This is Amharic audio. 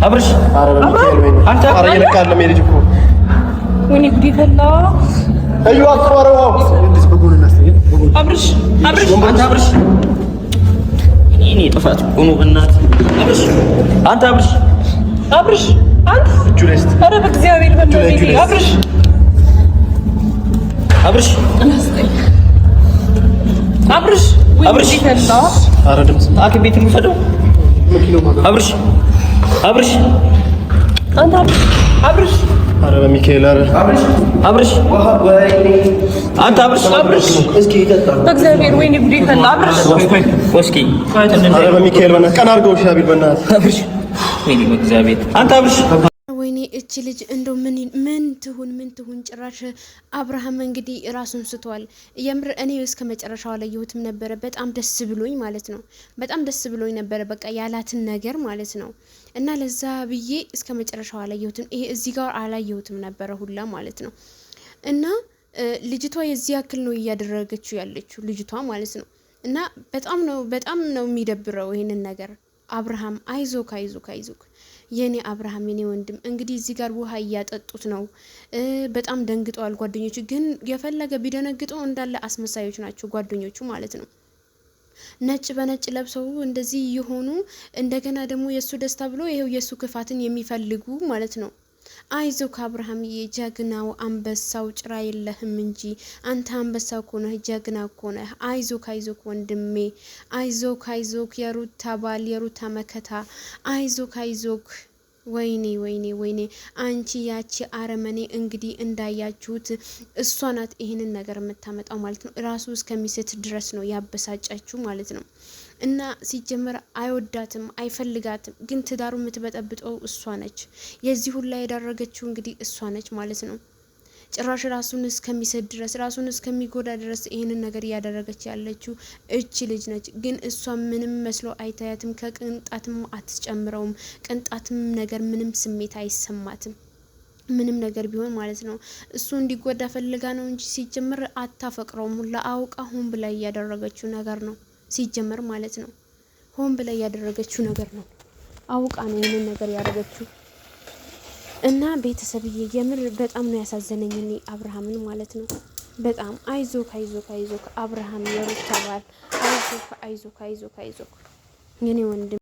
አብርሽ አንተ አረየ ለካለ ሜሪጅ እኮ ወይኔ ጉዲ ፈላ አዩ አጥዋራው አብርሽ አንተ እኔ ጥፋት ሆኖ እናት አንተ አብርሽ አንተ ጁሪስት አረ በእግዚአብሔር በእናትህ አብርሽ ፈላ አረ ድምጽ አከ ቤት ልፈደው አብርሽ አንተ አብርሽ አረ በሚካኤል አረ አብርሽ አንተ አብርሽ እስኪ ይጠጣ በእግዚአብሔር ወይኔ ጉዴ ፈላ አብርሽ ወስኪ አረ በሚካኤል በእናትህ ቀና አድርገው ሻቢል በእናትህ አብርሽ ወይኔ በእግዚአብሔር አንተ አብርሽ ወይኔ እቺ ልጅ እንደው ምን ትሁን ጭራሽ አብርሃም እንግዲህ ራሱን ስቷል። የምር እኔ እስከ መጨረሻው አላየሁትም ነበረ። በጣም ደስ ብሎኝ ማለት ነው። በጣም ደስ ብሎኝ ነበረ በቃ ያላትን ነገር ማለት ነው። እና ለዛ ብዬ እስከ መጨረሻው አላየሁትም። ይሄ እዚህ ጋር አላየሁትም ነበረ ሁላ ማለት ነው። እና ልጅቷ የዚህ ያክል ነው እያደረገችው ያለችው ልጅቷ ማለት ነው። እና በጣም ነው የሚደብረው ይሄንን ነገር። አብርሃም አይዞክ የኔ አብርሃም የኔ ወንድም እንግዲህ እዚህ ጋር ውሃ እያጠጡት ነው። በጣም ደንግጠዋል ጓደኞቹ። ግን የፈለገ ቢደነግጠው እንዳለ አስመሳዮች ናቸው ጓደኞቹ ማለት ነው። ነጭ በነጭ ለብሰው እንደዚህ የሆኑ እንደገና ደግሞ የሱ ደስታ ብሎ ይሄው የሱ ክፋትን የሚፈልጉ ማለት ነው። አይዞክ አብርሃም የጀግናው አንበሳው ጭራ የለህም እንጂ አንተ አንበሳው ኮነህ ጀግና ኮነህ። አይዞክ ወንድሜ አይዞክ የሩታ ባል የሩታ መከታ አይዞክ። ወይኔ አንቺ ያቺ አረመኔ እንግዲህ እንዳያችሁት እሷ ናት ይሄንን ነገር የምታመጣው ማለት ነው። ራሱ እስከሚስት ድረስ ነው ያበሳጫችሁ ማለት ነው። እና ሲጀመር አይወዳትም አይፈልጋትም፣ ግን ትዳሩ የምትበጠብጠው እሷ ነች። የዚህ ሁላ ያደረገችው እንግዲህ እሷ ነች ማለት ነው። ጭራሽ ራሱን እስከሚስት ድረስ ራሱን እስከሚጎዳ ድረስ ይሄንን ነገር እያደረገች ያለችው እቺ ልጅ ነች። ግን እሷ ምንም መስሎ አይታያትም፣ ከቅንጣትም አትጨምረውም። ቅንጣትም ነገር ምንም ስሜት አይሰማትም። ምንም ነገር ቢሆን ማለት ነው እሱ እንዲጎዳ ፈልጋ ነው እንጂ ሲጀመር አታፈቅረውም ሁላ አውቃ ሆን ብላ እያደረገችው ነገር ነው። ሲጀመር ማለት ነው ሆን ብላ ያደረገችው ነገር ነው። አውቃ ነው ይሄንን ነገር ያደረገችው። እና ቤተሰብዬ የምር በጣም ነው ያሳዘነኝ እኔ አብርሃምን ማለት ነው። በጣም አይዞክ አብርሃም የሩታ ባል አይዞክ የኔ ወንድም